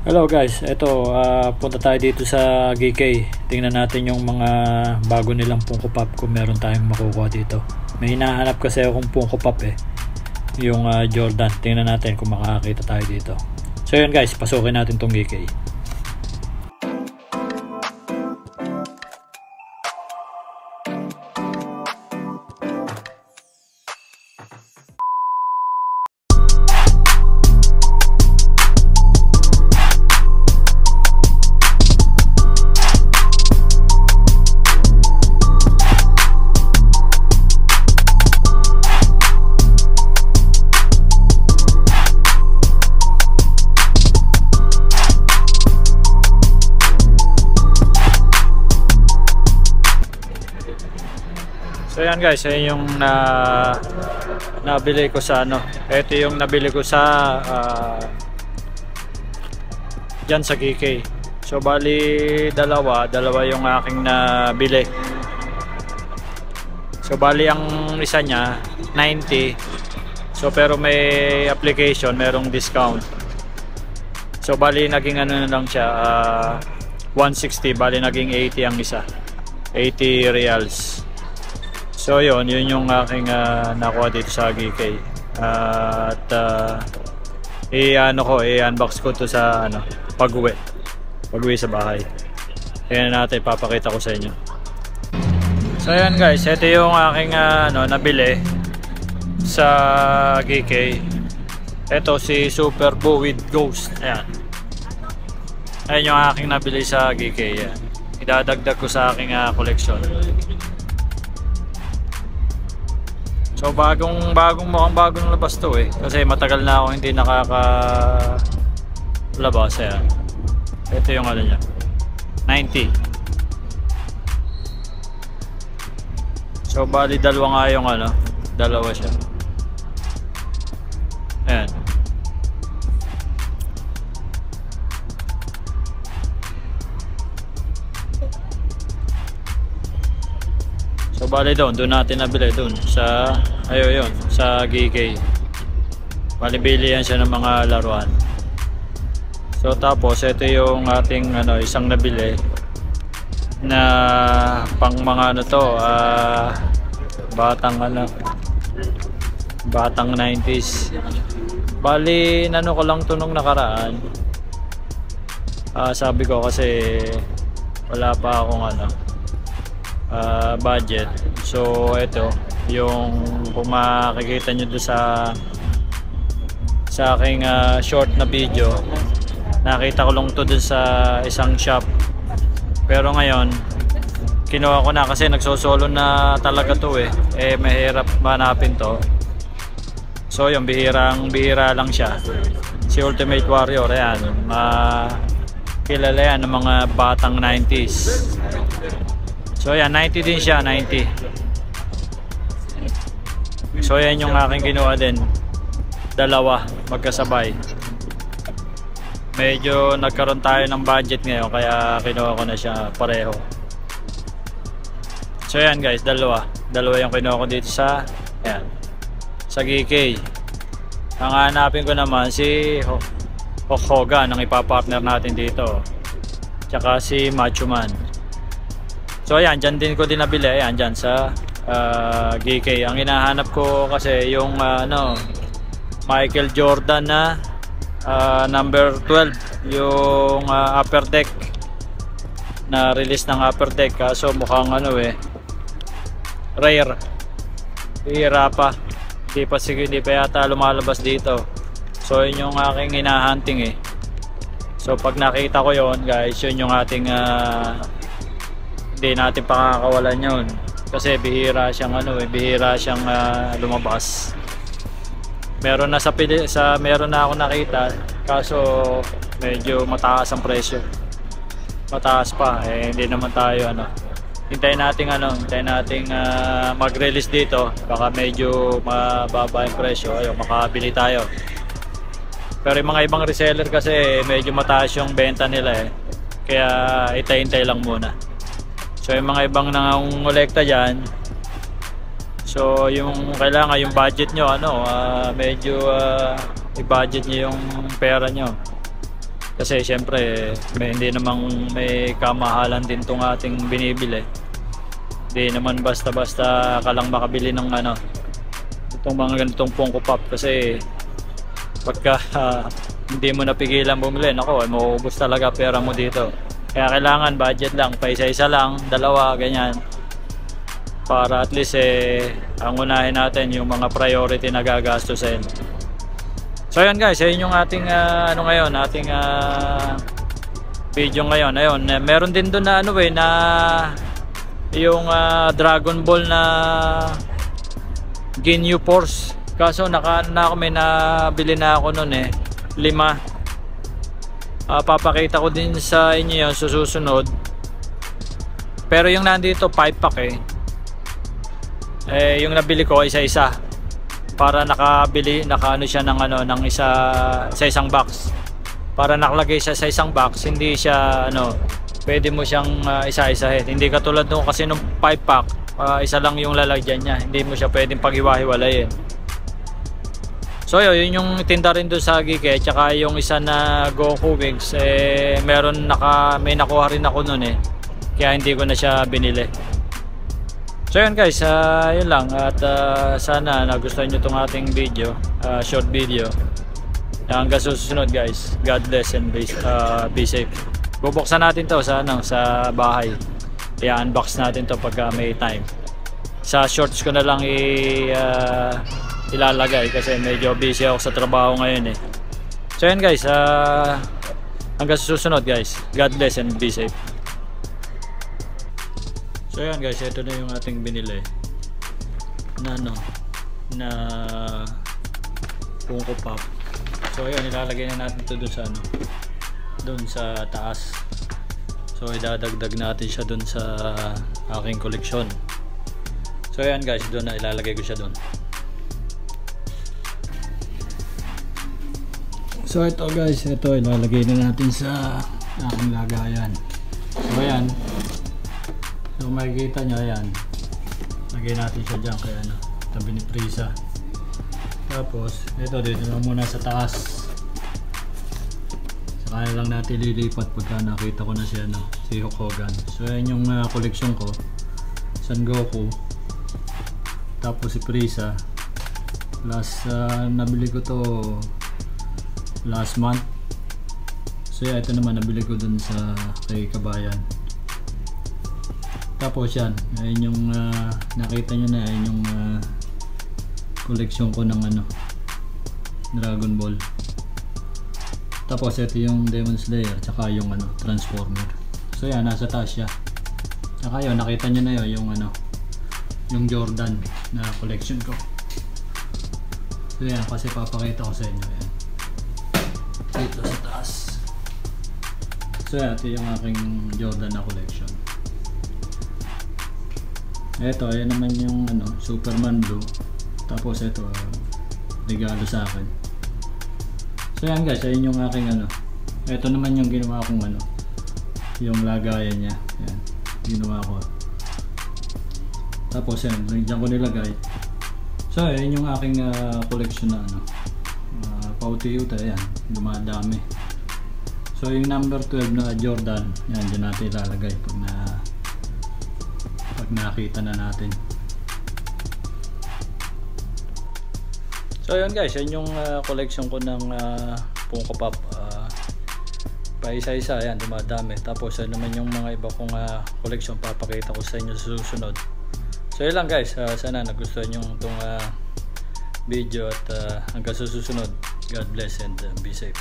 Hello guys, eto punta tayo dito sa GK. Tingnan natin yung mga bago nilang Funko Pop kung meron tayong makukuha dito. May hinahanap kasi akong Funko Pop yung Jordan. Tingnan natin kung makakakita tayo dito. So yun guys, pasukin natin tong GK. So yan guys, yan yung nabili ko sa ito yung nabili ko sa dyan sa GK. So bali dalawa yung aking nabili. So bali ang isa niya 90. So pero may application, merong discount. So bali naging na lang siya 160, bali naging 80 ang isa. 80 reals. So yun yung aking nakuha dito sa GK. At i-unbox ko to sa pag-uwi sa bahay. Ayan natin, papakita ko sa inyo. So ayan guys, ito yung aking nabili sa GK. Ito si Super Boo with Ghost. Ayan yung aking nabili sa GK. Ayan. Idadagdag ko sa aking collection. So mukhang bagong labas to kasi matagal na ako hindi nakakalabas. Ito yung niya 90. So bali dalawa nga yung dalawa siya. Ayan. So bali doon natin nabili doon sa sa GK. Bali bili yan siya ng mga laruan. So tapos ito yung ating isang nabili na pang mga batang 90s. Bali ko lang to nung nakaraan. Sabi ko kasi wala pa akong budget. So ito yung kung makikita nyo doon sa aking short na video, nakita ko lang to doon sa isang shop, pero ngayon kinuha ko na kasi nagsosolo na talaga to mahirap manapin to. So yung bihira lang siya, si Ultimate Warrior. Ayan, kilala yan ng mga batang 90s. So yan, 90 din siya, 90. So yan yung aking kinuha din, dalawa magkasabay. Medyo nagkaroon tayo ng budget ngayon kaya kinuha ko na siya pareho. So yan guys, dalawa yung kinuha ko dito sa GK. Ang hanapin ko naman si Hulk Hogan, ang ipapartner natin dito, tsaka si Macho Man. So ayan, dyan din ko din nabili, ayan, dyan sa GK. Ang hinahanap ko kasi yung Michael Jordan na number 12, yung upper deck, na release ng upper deck, kaso mukhang rare, hira pa, hindi pa yata lumalabas dito. So yun yung aking hinahunting So pag nakita ko yon guys, yun yung ating hindi natin pakakawalan yun kasi bihira siyang lumabas. Meron na meron na ako nakita, kaso medyo mataas ang presyo. Mataas pa, hindi naman tayo hintayin nating mag-release dito, baka medyo mababa yung presyo, makabili tayo. Pero yung mga ibang reseller kasi medyo mataas yung benta nila kaya hintay lang muna. So yung mga ibang nangongolekta dyan, So yung kailangan yung budget nyo medyo i-budget nyo yung pera nyo. Kasi syempre hindi namang may kamahalan din tong ating binibili. Hindi naman basta-basta ka lang makabili ng ano, itong mga ganitong Funko Pop, kasi pagka hindi mo napigilan bumili, nako, mauubos talaga pera mo dito. Kaya kailangan budget lang, pa isa-isa lang, dalawa, ganyan, para at least ang unahin natin yung mga priority na gagastusin. So ayun guys, ayun yung ating ano ngayon, ating video ngayon. Ayun, meron din doon na ano na yung Dragon Ball na Ginyu Force. Kaso na ako, may nabili na ako noon 5. Papakita ko din sa inyo yun susunod. Pero yung nandito 5-pack yung nabili ko isa-isa, para nakaano siya ng ano, ng sa isang box. Para nakalagay siya sa isang box, hindi siya ano, pwede mo siyang isa-isahin. Hindi katulad nung kasi nung 5-pack, isa lang yung lalagyan niya. Hindi mo siya pwedeng paghiwa-hiwalayin. So yun yung tinda rin doon sa Gike, tsaka yung isa na Goku Wings, may nakuha rin ako noon kaya hindi ko na siya binili. So yun guys, yun lang, at sana nagustuhan nyo itong ating video, short video. Hanggang susunod guys, God bless and be safe. Bubuksan natin to sa bahay, i-unbox natin to pagka may time. Sa shorts ko na lang ilalagay kasi medyo busy ako sa trabaho ngayon So yun guys, hanggang susunod guys, God bless and be safe. So yan guys, ito na yung ating binili na Funko Pop. So yan, ilalagay na natin ito dun sa taas. So idadagdag natin siya dun sa aking koleksyon. So yan guys, dun na ilalagay ko siya dun. So ito guys, ito ilalagay na natin sa aking lagayan. So ayan, so makikita nyo, ayan, lagay natin siya dyan kaya tabi ni Frieza. Tapos ito dito na muna sa taas, saka lang natin lilipat pagka nakita ko na siya si Hulk Hogan. So ayan yung koleksyon ko, Son Goku, tapos si Frieza. Last nabili ko to last month. So yeah, ito naman nabili ko dun sa kay Kabayan. Tapos yan, ayun yung nakita nyo na, ayun yung koleksyon ko ng Dragon Ball. Tapos ito yung Demon Slayer, tsaka yung Transformer. So yan, nasa taas siya. Tsaka yun, nakita nyo na yun, yung Jordan na koleksyon ko. So yan, kasi papakita ko sa inyo yan dito sa taas. So yan, ito yung aking Jordan na collection. Ito, ayan naman yung Superman Blue. Tapos ito, regalo sa akin. So yan guys, ayun yung aking ito naman yung ginawa kong yung lagayan niya. Yan, ginawa ko. Tapos yan, dyan ko nilagay. So ayun yung aking collection na pauti-uta, yan, dumadami. So yung number 12 na Jordan, yan, dyan natin ilalagay pag nakita na natin. So yun guys, yan yung collection ko ng Funko Pop. Pa isa-isa, yan, dumadami. Tapos naman yung mga iba kong collection, papakita ko sa inyo sa susunod. So yun lang guys, sana nagustuhan nyo itong video, at hanggang sa susunod, God bless and be safe.